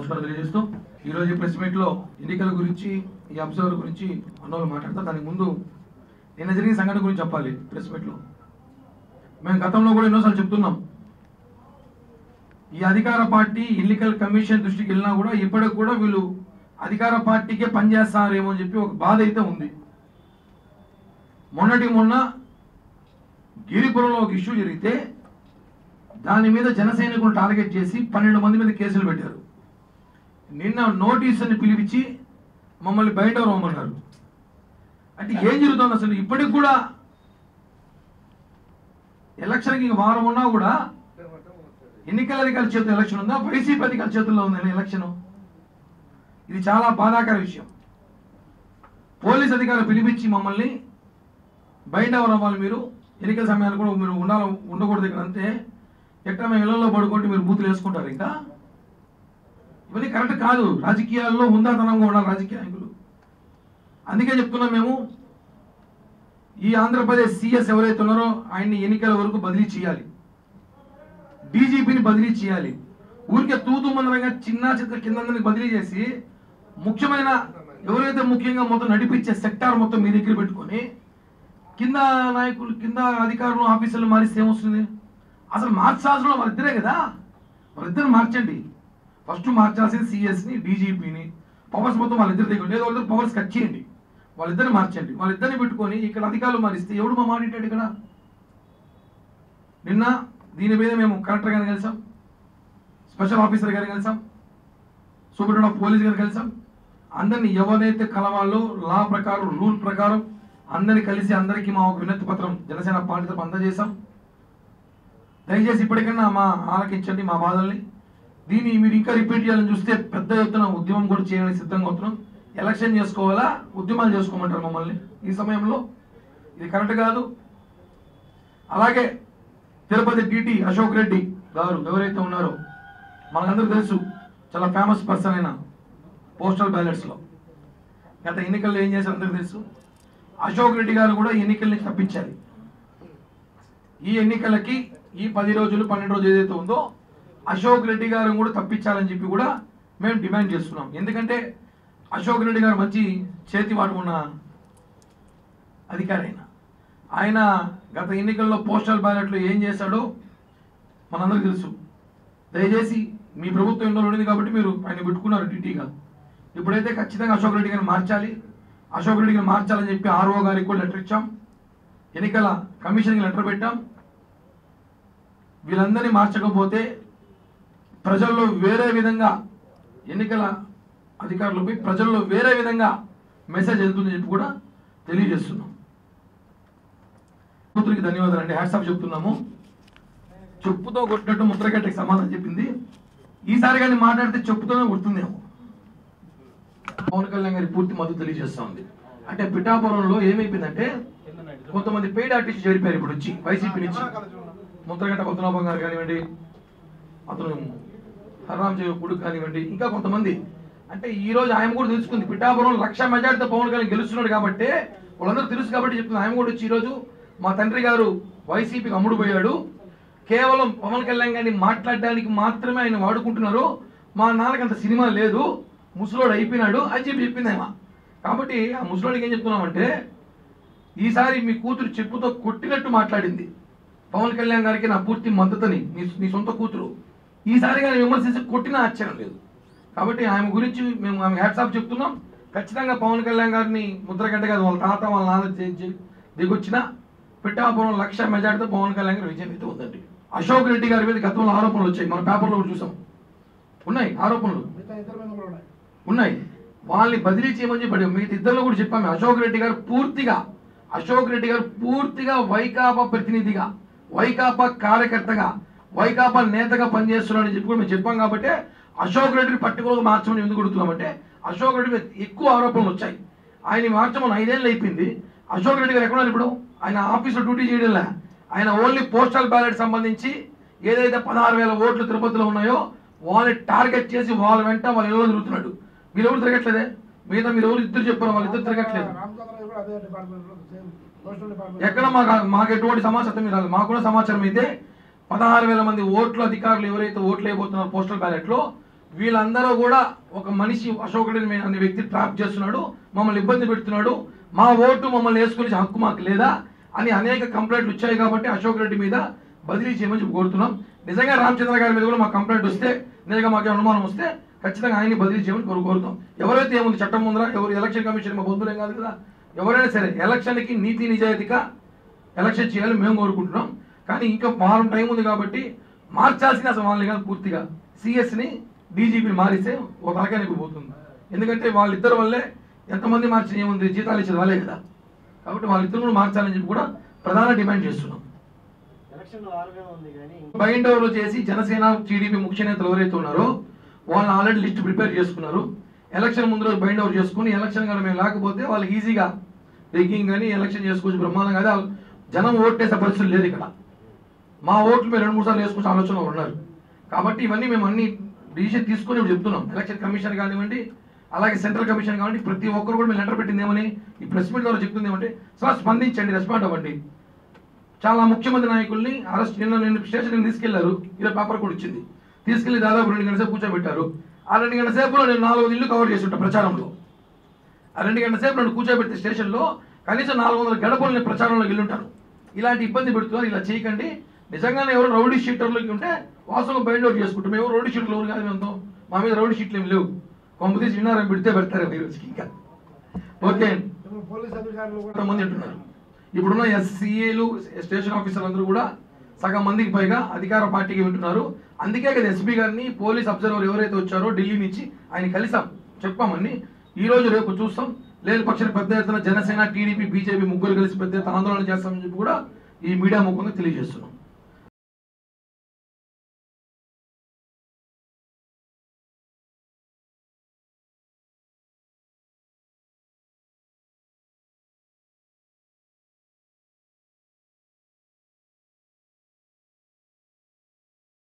నమస్కారం తెలియజేస్తూ ఈరోజు ప్రెస్ మీట్లో ఎన్నికల గురించి ఈ అబ్జర్వర్ గురించి అన్నోళ్ళు మాట్లాడతా. దానికి ముందు నిన్న జరిగిన సంఘటన గురించి చెప్పాలి. ప్రెస్ మీట్లో మేము గతంలో కూడా ఎన్నోసార్లు చెప్తున్నాం, ఈ అధికార పార్టీ ఎన్నికల కమిషన్ దృష్టికి వెళ్ళినా కూడా ఇప్పటికి కూడా వీళ్ళు అధికార పార్టీకే పనిచేస్తారేమో అని చెప్పి ఒక బాధ అయితే ఉంది. మొన్న గిరిపురంలో ఒక ఇష్యూ జరిగితే దాని మీద జన సైనికులు టార్గెట్ చేసి 12 మంది మీద కేసులు పెట్టారు. నిన్న నోటీసుని పిలిపించి మమ్మల్ని బయట రమ్మన్నారు. అంటే ఏం జరుగుతుంది అసలు? ఇప్పటికి కూడా ఎలక్షన్కి వారం ఉన్నా కూడా ఎన్నికల అధికారుల చేతుల్లో ఎలక్షన్ ఉందా, వైసీపీ అధికారుల చేతుల్లో ఉందా ఎలక్షన్? ఇది చాలా బాధాకర విషయం. పోలీస్ అధికారులు పిలిపించి మమ్మల్ని బయట రమ్మాలి, మీరు ఎన్నికల సమయాన్ని కూడా మీరు ఉండకూడదు ఇక్కడ అంతే, ఎక్కడ మేము ఇళ్లలో పడుకుంటే మీరు బూతులు వేసుకుంటారు. ఇంకా ఇవన్నీ కరెక్ట్ కాదు. రాజకీయాల్లో హుందాతనంగా ఉండాలి రాజకీయ నాయకులు. అందుకే చెప్తున్నాం మేము, ఈ ఆంధ్రప్రదేశ్ సీఎస్ ఎవరైతే ఉన్నారో ఆయన్ని ఎన్నికల వరకు బదిలీ చేయాలి, డీజీపీని బదిలీ చేయాలి. ఊరికే తూతూ మందరంగా చిన్న చిత్ర కింద బదిలీ చేసి ముఖ్యమైన ఎవరైతే ముఖ్యంగా మొత్తం నడిపించే సెక్టార్ మొత్తం మీ దగ్గర పెట్టుకొని కింద నాయకులు కింద అధికారులు ఆఫీసర్లు మారిస్తే ఏమొస్తుంది? అసలు మార్చాల్సిన వాళ్ళిద్దరే కదా, వాళ్ళిద్దరు మార్చండి. ఫస్ట్ మార్చాల్సింది సిఎస్ని, డీజీపీని, పవర్స్ మొత్తం వాళ్ళిద్దరి దగ్గర లేదు, వాళ్ళిద్దరు పవర్స్ కట్ చేయండి, వాళ్ళిద్దరిని మార్చండి. వాళ్ళిద్దరిని పెట్టుకొని ఇక్కడ అధికారులు మారిస్తే ఎవడు మా మాట్లాడాడు ఇక్కడ? నిన్న దీని మీద మేము కలెక్టర్ గారిని కలిసాం, స్పెషల్ ఆఫీసర్ గారిని కలిసాం, సూపరింటెండెంట్ ఆఫ్ పోలీస్ గారిని కలిసాం. అందరినీ ఎవరైతే కలవాలో లా ప్రకారం రూల్ ప్రకారం అందరినీ కలిసి అందరికీ మా ఒక వినతి పత్రం జనసేన పార్టీ తరఫున అందజేశాం. దయచేసి ఇప్పటికైనా మా ఆలకించండి మా బాధల్ని. దీన్ని మీరు ఇంకా రిపీట్ చేయాలని చూస్తే పెద్ద ఎత్తున ఉద్యమం కూడా చేయడానికి సిద్ధంగా అవుతున్నాం. ఎలక్షన్ చేసుకోవాలా, ఉద్యమాలు చేసుకోమంటారు మమ్మల్ని ఈ సమయంలో. ఇది కరెక్ట్ కాదు. అలాగే తిరుపతి టీటీ అశోక్ రెడ్డి గారు ఎవరైతే ఉన్నారో మనకందరూ తెలుసు, చాలా ఫేమస్ పర్సన్ అయిన పోస్టల్ బ్యాలెట్స్లో గత ఎన్నికల్లో ఏం చేశారు అందరికీ తెలుసు. అశోక్ రెడ్డి గారు కూడా ఎన్నికల నుంచి తప్పించాలి. ఈ ఎన్నికలకి ఈ 10 రోజులు 12 రోజులు ఏదైతే ఉందో అశోక్ రెడ్డి గారు కూడా తప్పించాలని చెప్పి కూడా మేము డిమాండ్ చేస్తున్నాం. ఎందుకంటే అశోక్ రెడ్డి గారు మంచి చేతి వాటు ఉన్న అధికారి. ఆయన గత ఎన్నికల్లో పోస్టల్ బ్యాలెట్లో ఏం చేశాడో మనందరికీ తెలుసు. దయచేసి మీ ప్రభుత్వం ఎన్నో ఉండింది కాబట్టి మీరు ఆయన పెట్టుకున్నారు టీటీగా. ఇప్పుడైతే ఖచ్చితంగా అశోక్ రెడ్డి గారిని మార్చాలి, అశోక్ రెడ్డి గారిని మార్చాలని చెప్పి ఆర్ఓ గారికి కూడా లెటర్ ఇచ్చాం, ఎన్నికల కమిషన్కి లెటర్ పెట్టాం. వీళ్ళందరినీ మార్చకపోతే ప్రజల్లో వేరే విధంగా ఎన్నికల అధికారులపై ప్రజల్లో వేరే విధంగా మెసేజ్ వెళ్తుందని చెప్పి కూడా తెలియజేస్తున్నాం. కూతురికి ధన్యవాదాలు అండి, హ్యాట్సాప్ చెప్తున్నాము. చెప్పుతో కొట్టినట్టు ముద్రగట్టకి సమాధానం చెప్పింది. ఈసారి కానీ మాట్లాడితే చెప్పుతోనే కొడుతుందేమో. పవన్ కళ్యాణ్ గారి పూర్తి మద్దతు తెలియజేస్తా ఉంది. అంటే పిఠాపురంలో ఏమైపోయిందంటే కొంతమంది పెయిడ్ ఆర్టిస్ట్ చేరిపోయారు ఇప్పుడు వచ్చి వైసీపీ నుంచి. ముద్రగట్ట పద్మనాభం గారు కానివ్వండి, అతను హర్రామ్ కొడుకు కానివ్వండి, ఇంకా కొంతమంది. అంటే ఈ రోజు ఆయన కూడా తెలుసుకుంది పిఠాపురం 1,00,000 మెజార్టీతో పవన్ కళ్యాణ్ గెలుస్తున్నాడు కాబట్టి వాళ్ళందరూ తెలుసు కాబట్టి చెప్తుంది. ఆయన కూడా వచ్చి ఈరోజు మా తండ్రి గారు వైసీపీకి అమ్ముడుపోయాడు, కేవలం పవన్ కళ్యాణ్ గారిని మాట్లాడడానికి మాత్రమే ఆయన వాడుకుంటున్నారు, మా నాన్నకి అంత సినిమా లేదు, ముసలోడు అయిపోయినాడు అని చెప్పి చెప్పింది ఆయన. కాబట్టి ఆ ముసలోడికి ఏం చెప్తున్నామంటే, ఈసారి మీ కూతురు చెప్పుతో కొట్టినట్టు మాట్లాడింది పవన్ కళ్యాణ్ గారికి నా పూర్తి మద్దతుని, నీ సొంత కూతురు. ఈసారి కానీ విమర్శించి కొట్టినా ఆశ్చర్యం లేదు. కాబట్టి ఆమె గురించి మేము ఆమె హ్యాట్సాప్ చెప్తున్నాం. ఖచ్చితంగా పవన్ కళ్యాణ్ గారిని ముద్రగడ్డ కాదు వాళ్ళ తాత వాళ్ళ నాన్న దిగొచ్చిన పిఠాపురం 1,00,000 మెజార్టీతో పవన్ కళ్యాణ్ గారి విజయం అయితే ఉందండి. అశోక్ రెడ్డి గారి మీద గతంలో ఆరోపణలు వచ్చాయి, మన పేపర్లో కూడా చూసాం, ఉన్నాయి ఆరోపణలు ఉన్నాయి. వాళ్ళని బదిలీ చేయమని చెప్పి మిగతా ఇద్దరిలో కూడా చెప్పాము. అశోక్ రెడ్డి గారు పూర్తిగా వైకాపా ప్రతినిధిగా, వైకాపా కార్యకర్తగా, వైకాపా నేతగా పనిచేస్తున్నాడని చెప్పి కూడా మేము చెప్పాం. కాబట్టి అశోక్ రెడ్డిని పర్టికులర్గా మార్చమని ఎందుకు కొడుతున్నామంటే అశోక్ రెడ్డి మీద ఎక్కువ ఆరోపణలు వచ్చాయి. ఆయన మార్చమని 5 ఏళ్ళు అయిపోయింది. అశోక్ రెడ్డి గారు ఎక్కడున్నారు ఇప్పుడు? ఆయన ఆఫీస్లో డ్యూటీ చేయడంలే. ఆయన ఓన్లీ పోస్టల్ బ్యాలెట్ సంబంధించి ఏదైతే 16,000 ఓట్లు తిరుపతిలో ఉన్నాయో వాళ్ళని టార్గెట్ చేసి వాళ్ళ వెంట వాళ్ళ ఇళ్ళలో తిరుగుతున్నాడు. మీరు ఎవరు తిరగట్లేదే? మిగతా మీరు ఎవరు ఇద్దరు చెప్పారు, వాళ్ళిద్దరు తిరగట్లేదు. ఎక్కడ మాకు ఎటువంటి సమాచారం రాదు. మాకు కూడా సమాచారం అయితే 16,000 మంది ఓట్లు అధికారులు ఎవరైతే ఓట్లు వేయబోతున్నారో పోస్టల్ బ్యాలెట్లో వీళ్ళందరూ కూడా ఒక మనిషి అశోక్ రెడ్డి అనే వ్యక్తి ట్రాప్ చేస్తున్నాడు, మమ్మల్ని ఇబ్బంది పెడుతున్నాడు, మా ఓటు మమ్మల్ని వేసుకునే హక్కు మాకు లేదా అని అనేక కంప్లైంట్లు వచ్చాయి. కాబట్టి అశోక్ రెడ్డి మీద బదిలీ చేయమని చెప్పి కోరుతున్నాం. నిజంగా రామచంద్ర గారి మీద కూడా మాకు కంప్లైంట్ వస్తే, నిజంగా మాకు అనుమానం వస్తే ఖచ్చితంగా ఆయన్ని బదిలీ చేయమని కోరుతాం. ఎవరైతే ఏముంది చట్టం ముందర, ఎవరు ఎలక్షన్ కమిషన్ మా బంధువులేం కాదు కదా, ఎవరైనా సరే ఎలక్షన్కి నీతి నిజాయితీగా ఎలక్షన్ చేయాలని మేము కోరుకుంటున్నాం. కానీ ఇంకా వారం టైం ఉంది కాబట్టి మార్చాల్సిన అసలు వాళ్ళని కాదు, పూర్తిగా సిఎస్ని డీజీపీని మారిస్తే ఒక తలకానికి పోతుంది. ఎందుకంటే వాళ్ళిద్దరి వల్లే ఎంతమంది మార్చిన ఏముంది, జీతాలు ఇచ్చేది వాళ్ళే కదా. కాబట్టి వాళ్ళిద్దరు కూడా మార్చాలని చెప్పి కూడా ప్రధాన డిమాండ్ చేస్తున్నాం. బైండ్ ఓవర్లో చేసి జనసేన టీడీపీ ముఖ్య నేతలు ఎవరైతే ఉన్నారో వాళ్ళు ఆల్రెడీ లిస్ట్ ప్రిపేర్ చేసుకున్నారు. ఎలక్షన్ ముందు రోజు బైండ్ ఓవర్ చేసుకుని ఎలక్షన్ కానీ మేము లేకపోతే వాళ్ళకి ఈజీగా రిగ్గింగ్ కానీ ఎలక్షన్ చేసుకోవచ్చు, బ్రహ్మాండంగా. అదే జనం ఓట్లేసే పరిస్థితులు లేదు ఇక్కడ. మా ఓట్లు మేము 2-3 సార్లు వేసుకునే ఆలోచన ఉన్నారు. కాబట్టి ఇవన్నీ మేము అన్ని డిసిషన్ తీసుకొని ఇప్పుడు చెప్తున్నాం. ఎలక్షన్ కమిషన్ కానివ్వండి, అలాగే సెంట్రల్ కమిషన్ కానివ్వండి, ప్రతి ఒక్కరు కూడా మేము లెటర్ పెట్టింది ఏమని, ఈ ప్రెస్ మీట్ ద్వారా చెప్తుంది ఏమంటే సార్ స్పందించండి, రెస్పాండ్ అవ్వండి. చాలా ముఖ్యమంత్రి నాయకుల్ని అరెస్ట్ నిన్న స్టేషన్కి తీసుకెళ్లారు. ఇలా పేపర్ కూడా ఇచ్చింది. తీసుకెళ్లి దాదాపు 2 గంటల సేపు కూర్చోబెట్టారు. ఆ 2 గంటల సేపులో నేను 4 ఇల్లు కవర్ చేసి ఉంటాను ప్రచారంలో. ఆ 2 గంటల సేపు నన్ను కూర్చోబెడితే స్టేషన్లో కనీసం 400 గడపలు నేను ప్రచారంలో వెళ్ళుంటాను. ఇలాంటి ఇబ్బంది పెడుతున్నారు, ఇలా చేయకండి. నిజంగానే ఎవరు రౌడీ షీటర్లోకి ఉంటే వాస్తవం బైండ్ అవుట్ చేసుకుంటాం. మేము రౌడీ షీట్లు ఎవరు కాదు, మేము మా మీద రౌడీ షీట్లు ఏమి లేవు. కొంపతీసి విన్నారని పెడితే పెడతారు ఈ రోజుకి. ఇంకా ఓకే మంది అంటున్నారు. ఇప్పుడున్న ఎస్సీఏలు స్టేషన్ ఆఫీసర్లు అందరూ కూడా సగం మందికి పైగా అధికార పార్టీకి వింటున్నారు. అందుకే కదా ఎస్పీ గారిని, పోలీస్ అబ్జర్వర్ ఎవరైతే వచ్చారో ఢిల్లీ నుంచి ఆయన కలిసాం, చెప్పామని. ఈ రోజు రేపు చూస్తాం. లేని పక్షాన పెద్ద ఎత్తున జనసేన టీడీపీ బీజేపీ ముగ్గురు కలిసి పెద్ద ఎత్తున ఆందోళన చేస్తామని చెప్పి కూడా ఈ మీడియా ముఖంగా తెలియజేస్తున్నాం.